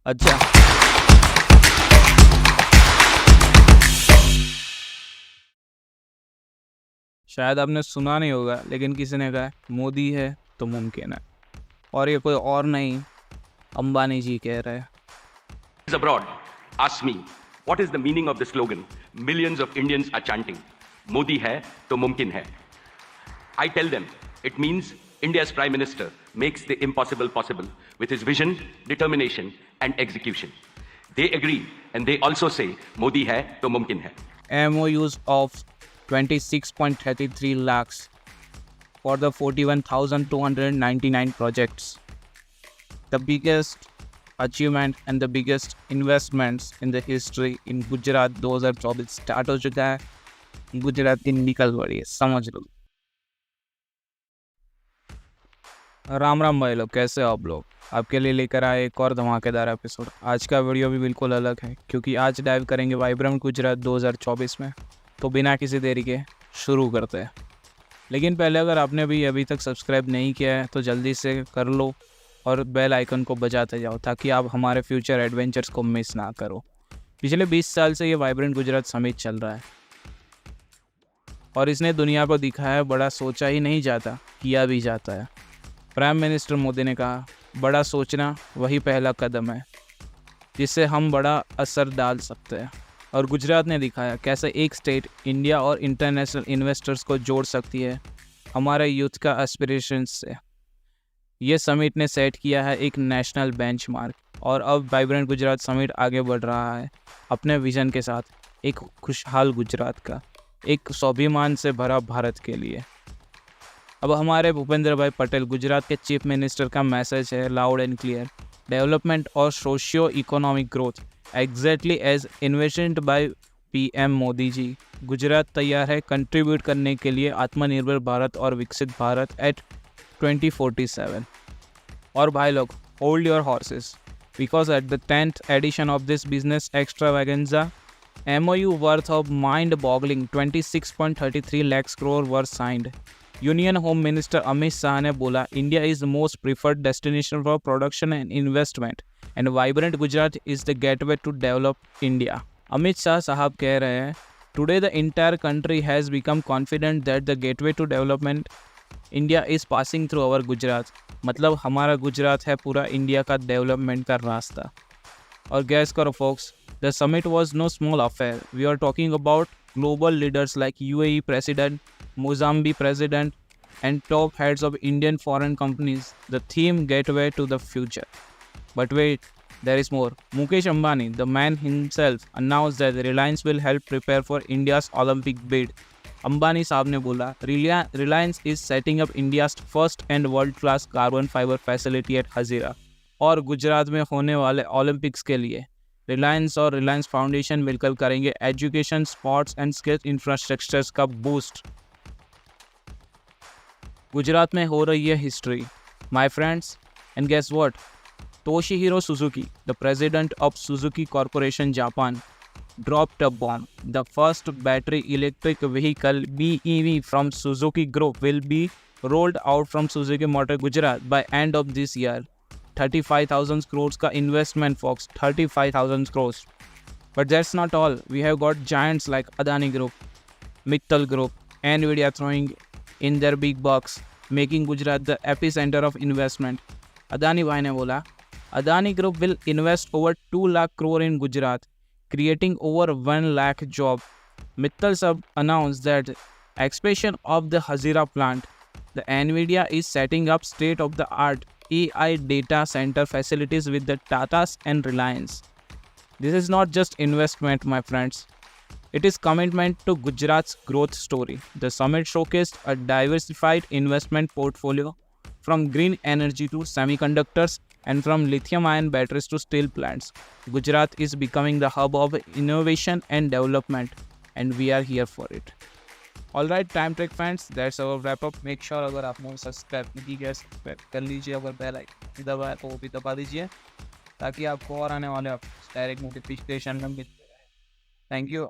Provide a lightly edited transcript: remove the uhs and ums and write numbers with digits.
अच्छा। शायद आपने सुना नहीं होगा, लेकिन किसी ने कहा है, मोदी है तो मुमकिन है। और ये कोई और नहीं, अंबानी जी कह रहे हैं। Abroad ask me what is the meaning of the slogan millions of Indians are chanting Modi hai to mumkin hai. I tell them it means India's prime minister makes the impossible possible with his vision, determination and execution. They agree and they also say Modi hai to mumkin hai. MOUs of 26.33 lakhs for the 41,299 projects. The biggest achievement and the biggest investments in the history in Gujarat 2024 start हो चुका है। गुजरात की निकल पड़ी है, समझ लो। राम राम भाई लोग, कैसे हो आप लोग? आपके लिए लेकर आए एक और धमाकेदार एपिसोड। आज का वीडियो भी बिल्कुल अलग है, क्योंकि आज डाइव करेंगे वाइब्रेंट गुजरात 2024 में। तो बिना किसी देरी के शुरू करते हैं। लेकिन पहले अगर आपने भी अभी तक सब्सक्राइब नहीं किया है तो जल्दी से कर लो और बेल आइकन को बजाते जाओ, ताकि आप हमारे फ्यूचर एडवेंचर्स को मिस ना करो। पिछले 20 साल से ये वाइब्रेंट गुजरात समिट चल रहा है और इसने दुनिया को दिखाया है बड़ा सोचा ही नहीं जाता, किया भी जाता है। प्राइम मिनिस्टर मोदी ने कहा, बड़ा सोचना वही पहला कदम है जिससे हम बड़ा असर डाल सकते हैं। और गुजरात ने दिखाया कैसे एक स्टेट इंडिया और इंटरनेशनल इन्वेस्टर्स को जोड़ सकती है हमारे यूथ का एस्पिरेशंस से। ये समिट ने सेट किया है एक नेशनल बेंचमार्क, और अब वाइब्रेंट गुजरात समिट आगे बढ़ रहा है अपने विजन के साथ, एक खुशहाल गुजरात का, एक स्वाभिमान से भरा भारत के लिए। अब हमारे भूपेंद्र भाई पटेल गुजरात के चीफ मिनिस्टर का मैसेज है लाउड एंड क्लियर, डेवलपमेंट और socio economic growth exactly as invested by PM Modi ji. Gujarat तैयार है कंट्रीब्यूट करने के लिए आत्मनिर्भर भारत और विकसित भारत एट 2047। और भाई लोग, hold your horses, because at the 10th edition of this business extravaganza MOU worth of mind-boggling 26.33 lakhs crore were signed. Union home minister Amit Shah ने बोला, India is most preferred destination for production and investment and vibrant Gujarat is the gateway to develop India. Amit Shah साहब कह रहे हैं, today the entire country has become confident that the gateway to development India is passing through our Gujarat. मतलब हमारा गुजरात है पूरा India का development का रास्ता। और गैस करो folks, the summit was no small affair. We are talking about global leaders like UAE President, Mozambique President, and top heads of Indian foreign companies. The theme gateway to the future. But wait, there is more. Mukesh Ambani, the man himself, announced that Reliance will help prepare for India's Olympic bid. Ambani साहब ने बोला, Reliance is setting up India's first and world-class carbon fiber facility at Hazira. और गुजरात में होने वाले Olympics के लिए रिलायंस और रिलायंस फाउंडेशन मिलकर करेंगे education, sports and skills infrastructures का बूस्ट। गुजरात में हो रही है history, my friends. And guess what, Toshihiro Suzuki, the president of Suzuki corporation Japan, dropped a bomb. The first battery electric vehicle BEV from Suzuki Group will be rolled out from Suzuki Motor Gujarat by end of this year. 35,000 crores का investment folks, 35,000 crores. But that's not all. We have got giants like Adani Group, Mittal Group, Nvidia throwing in their big bucks, making Gujarat the epicenter of investment. Adani भाई ने बोला, Adani Group will invest over 2 lakh crore in Gujarat, creating over 1 lakh job. Mittal sub announced that expansion of the Hazira plant. The Nvidia is setting up state-of-the-art AI data center facilities with the Tatas and Reliance. This is not just investment, my friends. It is commitment to Gujarat's growth story. The summit showcased a diversified investment portfolio from green energy to semiconductors and from lithium-ion batteries to steel plants. Gujarat is becoming the hub of innovation and development, and we are here for it. Alright time trek friends, that's our wrap up. Make sure अगर आपने subscribe नहीं किया subscribe कर लीजिए, अगर bell icon दबाया तो वो भी दबा दीजिए, ताकि आपको और आने वाले डायरेक्ट नोटिफिकेशन में मिलते रहे। Thank you.